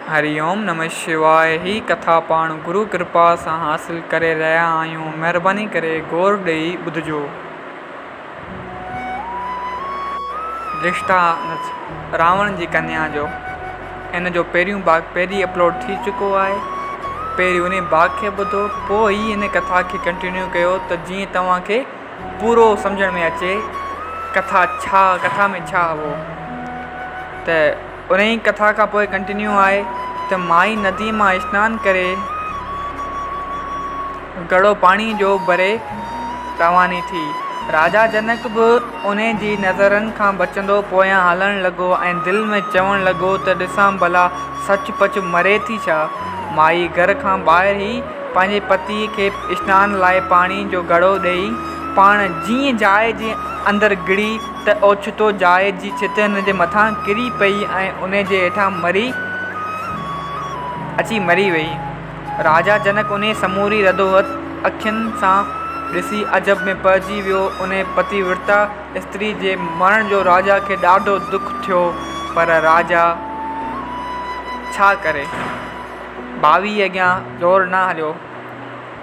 हरिओम नमः शिवाय। ही कथा पाण गुरु कृपा सां हासिल करे रहिया आहियूं। महिरबानी करे गौर ॾेई ॿुधिजो। दृष्टांत रावण जी कन्या जो। इन जो पहिरियों भाग पहिरीं अपलोड थी चुको आहे। पहिरीं उन भाग खे ॿुधो, पोइ ई इन कथा खे कंटिन्यू कयो त जीअं तव्हांखे पूरो सम्झण में अचे कथा में छा हो। त उन ई कथा खां पोइ कंटिन्यू आहे त माई नदी मां सनानु करे घड़ो पाणी जो भरे रवानी थी। राजा जनक बि उन जी नज़रनि खां बचंदो पोयां हलणु लॻो ऐं दिलि में चवणु लॻो त ॾिसां भला सचुपचु मरे थी छा। माई घर खां ॿाहिरि ई पंहिंजे पतीअ खे सनान लाइ पाणी जो घड़ो ॾेई पाण जीअं जाइ जे अंदरि गिड़ी त ओचितो जाइ जी छित हिन जे मथां किरी पई ऐं उन जे हेठां मरी वई। राजा जनक उन समूरी रदोहत अखियुनि सां ॾिसी अजब में पइजी वियो। उन पतिव्रता स्त्री जे मरण जो राजा खे ॾाढो दुख थियो, पर राजा छा करे। भावी अॻियां ज़ोर न हलियो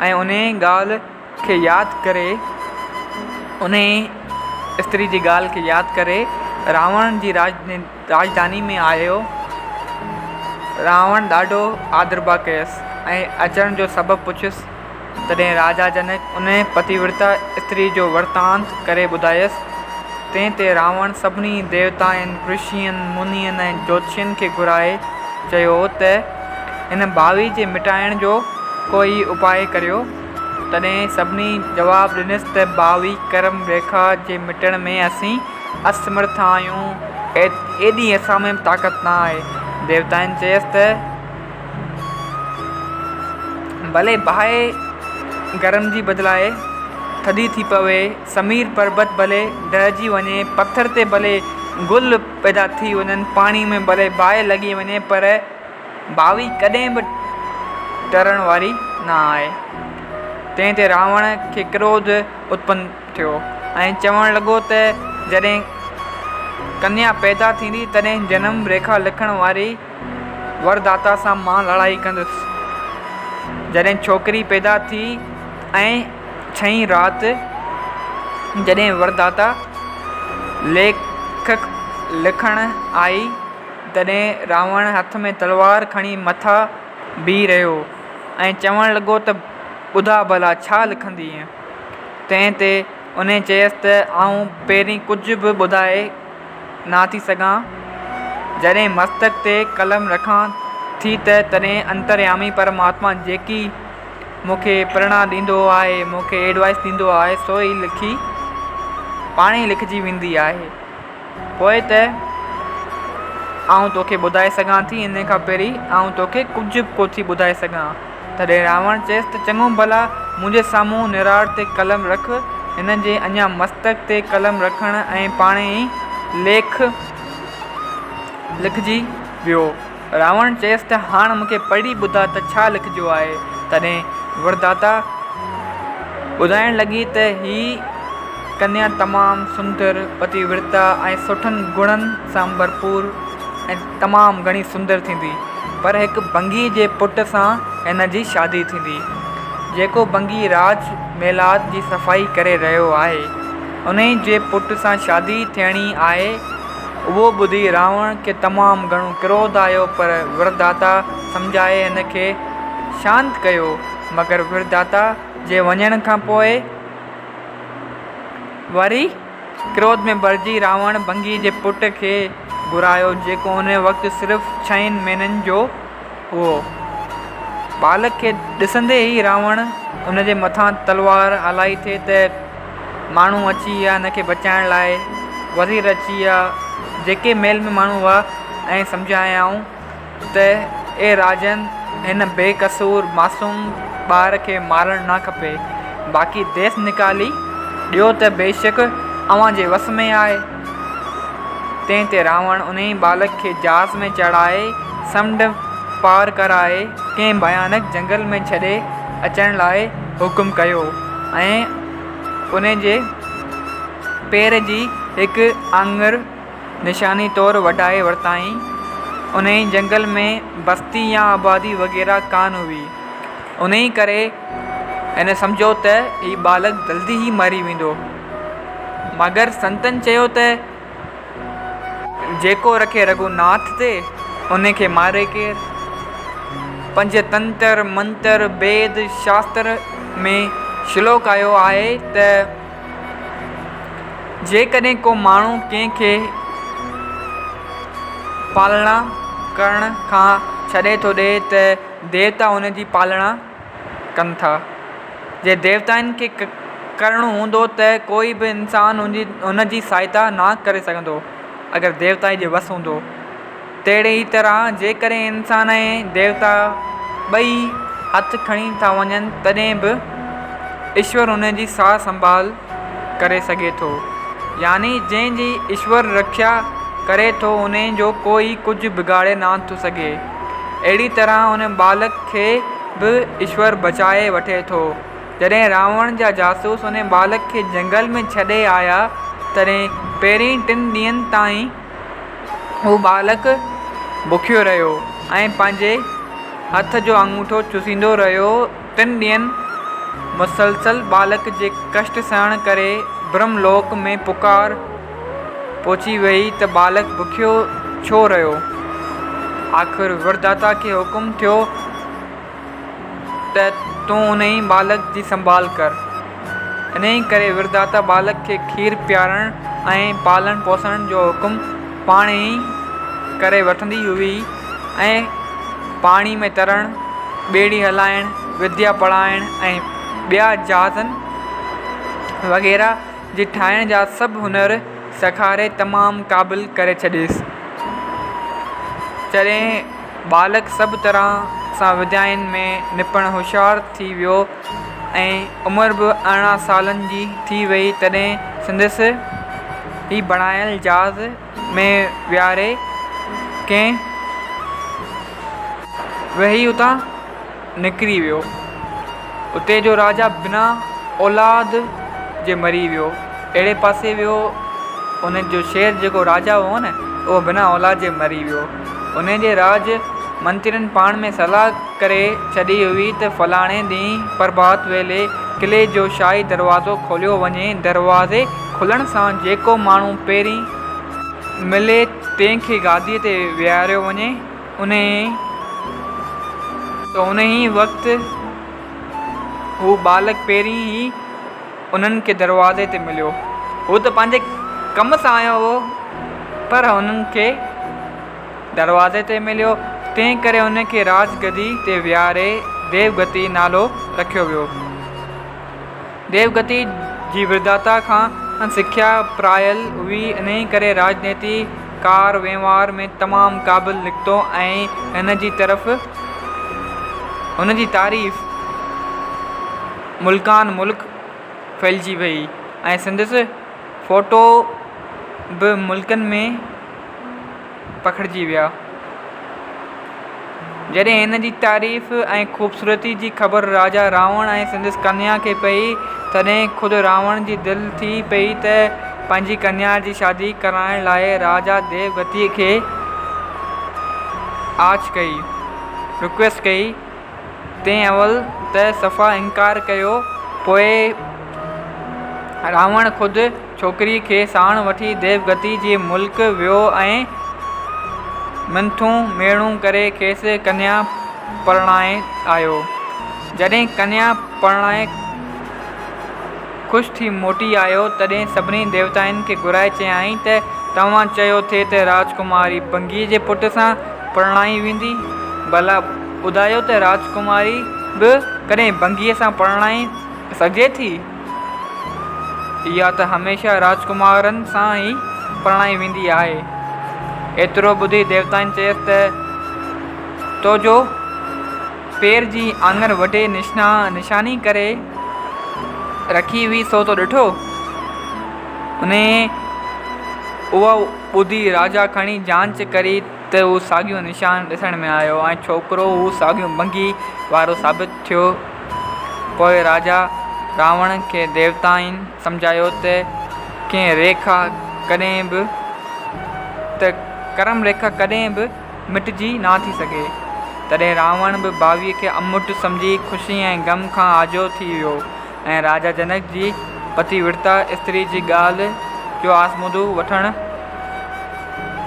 ऐं उन ॻाल्हि खे यादि करे उन स्त्री जी ॻाल्हि खे यादि करे रावण जी राजधानी में आयो। रावण ॾाढो आदरबा कयसि ऐं अचण जो सबबु पुछियसि। तॾहिं राजा जनक उन पतिव्रता स्त्री जो वृतांत करे ॿुधायसि। तंहिं ते रावण सभिनी देवताउनि, ऋषियुनि, मुनियुनि ऐं ज्योतिषियुनि खे घुराए चयो त हिन भावी जे मिटाइण जो कोई उपाय करियो। तॾहिं सभिनी जवाबु ॾिनसि त भावी कर्म रेखा जे मिटण में असीं असमर्थ आहियूं। एॾी असां में ताक़त न आहे। देवताउनि चयसि त भले बाहि गरम जी बदिलाए थधी थी पवे, समीर पर्वत भले ढहिजी वञे, पथर ते भले गुल पैदा थी वञनि, पाणी में भले बाहि लॻी वञे, पर भावी कॾहिं बि डरण वारी न आहे। तंहिं ते रावण खे क्रोध उत्पन्न थियो ऐं चवणु लॻो त जॾहिं कन्या पैदा थींदी तॾहिं जनम रेखा लिखण वारी वरदाता सां मां लड़ाई कंदुसि। जॾहिं छोकिरी पैदा थी ऐं छहीं राति जॾहिं वरदाता लेख लिखण आई तॾहिं रावण हथ में तलवार खणी मथां बीह रहियो ऐं चवणु लॻो त ॿुधा भला छा लिखंदीअ। तंहिं ते उन चयसि त आऊं पहिरीं कुझु बि ॿुधाए न थी सघां। जॾहिं मस्तक ते कलम रखां थी त तॾहिं अंतर्यामी परमात्मा जेकी मूंखे प्रेरणा ॾींदो आहे, मूंखे एडवाइस ॾींदो आहे, सो ई पाण ई लिखिजी वेंदी आहे। पोइ त आऊं तोखे ॿुधाए सघां थी, इन खां पहिरीं आऊं तोखे कुझु बि कोन थी ॿुधाए सघां। तॾहिं रावण चयसि त चङो भला मुंहिंजे साम्हूं निराड़ ते कलम रख। हिन जे अञा मस्तक ते कलम रखण ऐं पाण ई लेख लिखिजी वियो। रावण चयसि त हाणे मूंखे पढ़ी ॿुधा त छा लिखिजो आहे। तॾहिं वरदाता ॿुधाइण लॻी त ही कन्या तमामु सुंदर, पतिव्रता ऐं सुठनि गुणनि सां भरपूर ऐं तमामु घणी सुंदर थींदी, पर हिकु भंगी जे पुट सां हिन जी शादी थींदी, जेको भंगी राज मेलात जी सफ़ाई करे रहियो आहे। उन जे पुट सां शादी थियणी आहे। उहो ॿुधी रावण खे तमामु घणो क्रोध आयो, पर वरदाता सम्झाए हिन खे शांत कयो। मगर वरदाता जे वञण खां पोइ वरी क्रोध में भरिजी रावण भंगी जे पुट खे घुरायो, जेको उन वक़्तु सिर्फ़ु 6 महीननि जो हुओ। बालक खे ॾिसंदे ई रावण उन जे मथां तलवार हलाई थिए त माण्हू अची विया हिन खे बचाइण लाइ। वज़ीर अची विया, जेके महल में माण्हू हुआ, ऐं सम्झायाऊं त ए राजन, हिन बेकसूर मासूम ॿार खे मारणु न खपे, बाक़ी देश निकाली ॾियो त बेशक अव्हां जे वस में आहे। तंहिं ते रावण उन ई बालक खे जहाज़ में चढ़ाए समुंड पार कराए कंहिं भयानक जंगल में छॾे अचण लाइ हुकुम कयो ऐं उन जे पेर जी हिकु आङुर निशानी तौरु वढाए वरिताईं उन ई जंगल में बस्ती या आबादी वग़ैरह कान हुई। उन ई करे हिन सम्झो त हीउ बालक जल्दी ई मरी वेंदो। मगर संतनि चयो त जेको रखे रघुनाथ ते उन खे मारे केरु। 5 तंत्र मंत्र वेद शास्त्र में श्लोक आयो आहे त जेकॾहिं को माण्हू कंहिंखे पालना करण खां छॾे थो ॾिए त देवता हुन जी पालना कनि था। जे देवताउनि खे करिणो हूंदो त कोई बि इंसानु हुन जी सहायता न करे सघंदो अगरि देवता जे वस हूंदो। तहिड़े ई तरह जेकॾहिं इंसान ऐं देवता ॿई हथ खणी था वञनि तॾहिं बि ईश्वर हुन जी सार संभाल करे सघे थो। यानी जंहिंजी ईश्वर रक्षा करे थो उन जो कोई कुझु बिगाड़े न थो सघे। अहिड़ी तरह उन बालक खे बि ईश्वर बचाए वठे थो। जॾहिं रावण जा जासूस उन बालक खे जंगल में छॾे आया तॾहिं पहिरीं 3 ॾींहंनि ताईं हू बालक बुखियो रहियो ऐं पंहिंजे हथ जो अंगूठो चुसींदो रहियो। 3 ॾींहंनि मुसलसल बालक जे कष्ट सहण करे ब्रह्मलोक में पुकार पहुची वई त बालक बुखियो छो रहियो। आख़िर वरदाता खे हुकुम थियो त तूं उन ई बालक जी संभाल कर। इन ई करे वरदाता बालक खे खीर पीआरण ऐं पालण पोसण जो हुकुम पाण ई करे वठंदी हुई ऐं पाणी में तरण, ॿेड़ी हलाइण, विद्या पढ़ाइण ऐं ॿिया जहाज़नि वग़ैरह जी ठाहिण जा सभु हुनर सेखारे तमामु क़ाबिल करे छॾियसि। जॾहिं बालक सभु तरह सां विद्याउनि में निपुण होशियारु थी वियो ऐं उमिरि बि 18 सालनि जी थी वई तॾहिं संदसि ही बणायल जहाज़ में विहारे कंहिं वेही उतां निकिरी वियो। उते जो राजा बिना औलाद जे मरी वियो। अहिड़े पासे वियो उन जो शेर जेको राजा हो न उहो बिना औलाद जे मरी वियो। उन जे राज मंत्रियुनि पाण में सलाह करे छॾी हुई त फलाणे ॾींहुं प्रभात वेले किले जो शाही दरवाज़ो खोलियो वञे। दरवाज़े खुलण सां जेको माण्हू पहिरीं मिले तंहिंखे गादीअ ते विहारियो वञे। उन ई वक़्तु हू बालक पहिरीं ई उन्हनि खे दरवाज़े ते मिलियो। हू त पंहिंजे कम सां आयो हो पर उन्हनि खे दरवाज़े ते मिलियो। तंहिं करे उनखे राजगदी ते विहारे देवगति नालो रखियो वियो। देवगति जी विरदाता खां सिख्या प्रायल हुई। इन ई करे राजनीति कार वहिंवार में तमामु क़ाबिल निकितो ऐं हिन जी तरफ़ हुन जी तारीफ़ मुल्कान मुल्क फैलिजी वई ऐं संदसि फ़ोटो बि मुल्कनि में पखिड़िजी विया। जॾहिं हिन जी तारीफ़ ऐं ख़ूबसूरती जी ख़बर राजा रावण ऐं संदसि कन्या खे पई तॾहिं ख़ुदि रावण जी दिलि थी पई त पंहिंजी कन्या जी शादी कराइण लाइ राजा देवगतीअ खे आछ कई, रिक्वेस्ट कई। तंहिं अवल त सफ़ा इनकार कयो। पोइ रावण ख़ुदि छोकिरी खे साण वठी देवगति जे मुल्क वियो ऐं मिंथूं मेड़ूं करे खेसि कन्या परणाए आयो। जॾहिं कन्या परणाए ख़ुशि थी मोटी आयो तॾहिं सभिनी देवताउनि खे घुराए चयाईं त तव्हां चयो थिए त राजकुमारी बंगीअ जे पुट सां परणाई वेंदी। भला ॿुधायो त राजकुमारी बि कॾहिं बंगीअ सां परणाई सघे थी? इहा त हमेशह राजकुमारनि सां ई परणाई वेंदी आहे। एतिरो ॿुधी देवताउनि चयसि त तुंहिंजो पेर जी आङर वॾे निशानी करे रखी हुई सो तो ॾिठो? उहा ॿुधी राजा खणी जांच करी त उहो साॻियो निशान ॾिसण में आयो ऐं छोकिरो हू साॻियो बंगी वारो साबित थियो। पोइ राजा रावण खे देवताउनि सम्झायो त कंहिं रेखा कॾहिं बि त करम रेखा कॾहिं बि मिटिजी ना थी सघे। तॾहिं रावण बि भावीअ खे अमुट सम्झी ख़ुशी ऐं ग़म खां आजो थी वियो ऐं राजा जनक जी पतिव्रता स्त्री जी ॻाल्हि जो आसमुदो वठणु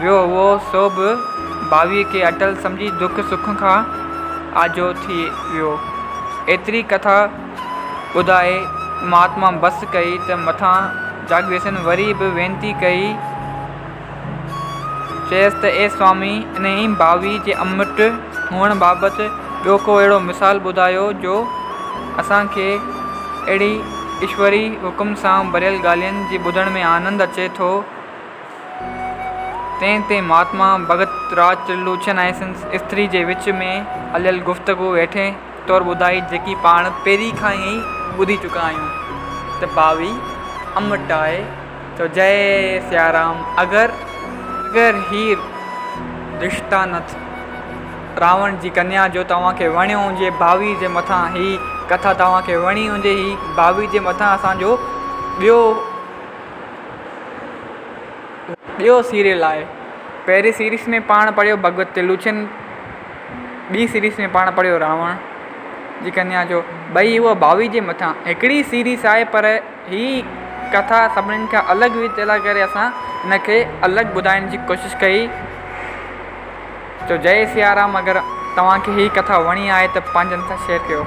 वियो हुओ, सो बि भावीअ खे अटल सम्झी दुख सुख खां आजो थी वियो। एतिरी कथा ॿुधाए महात्मा बस कई त मथां जाॻियसि। वरी बि वेनती कई, चयसि त ए स्वामी, इन ई भावी जे अमृत हुअण बाबति ॿियो को अहिड़ो मिसाल ॿुधायो जो असांखे अहिड़ी ईश्वरी हुकुम सां भरियल ॻाल्हियुनि जी ॿुधण में आनंदु अचे थो। तंहिं ते महात्मा भगत राज त्रिलोचन ऐं स्त्री जे विच में हलियल गुफ़्तगू हेठे तौरु ॿुधाई, जेकी पाण पहिरीं खां ई ॿुधी चुका आहियूं त भावी अमृत आहे। तो जय सियाराम। अगरि ही रिश्तानथ रावण जी कन्या जो तव्हांखे वणियो हुजे, भावी जे मथां ही कथा तव्हांखे वणी हुजे, ही भावी जे मथां असांजो ॿियो सीरियल आहे। पहिरीं सीरीज़ में पाण पढ़ियो भगत त्रिलोचन, ॿी सीरीज़ में पाण पढ़ियो रावण जी कन्या जो। ॿई उहा भावी जे मथां हिकिड़ी सीरीज़ आहे, पर ही कथा सभिनीनि खां अलॻि हुई, तंहिं करे असां हिनखे अलॻि ॿुधाइण जी कोशिशि कई। तो जय सियाराम। अगरि तव्हांखे ही कथा वणी आहे त पंहिंजनि सां शेयर कयो।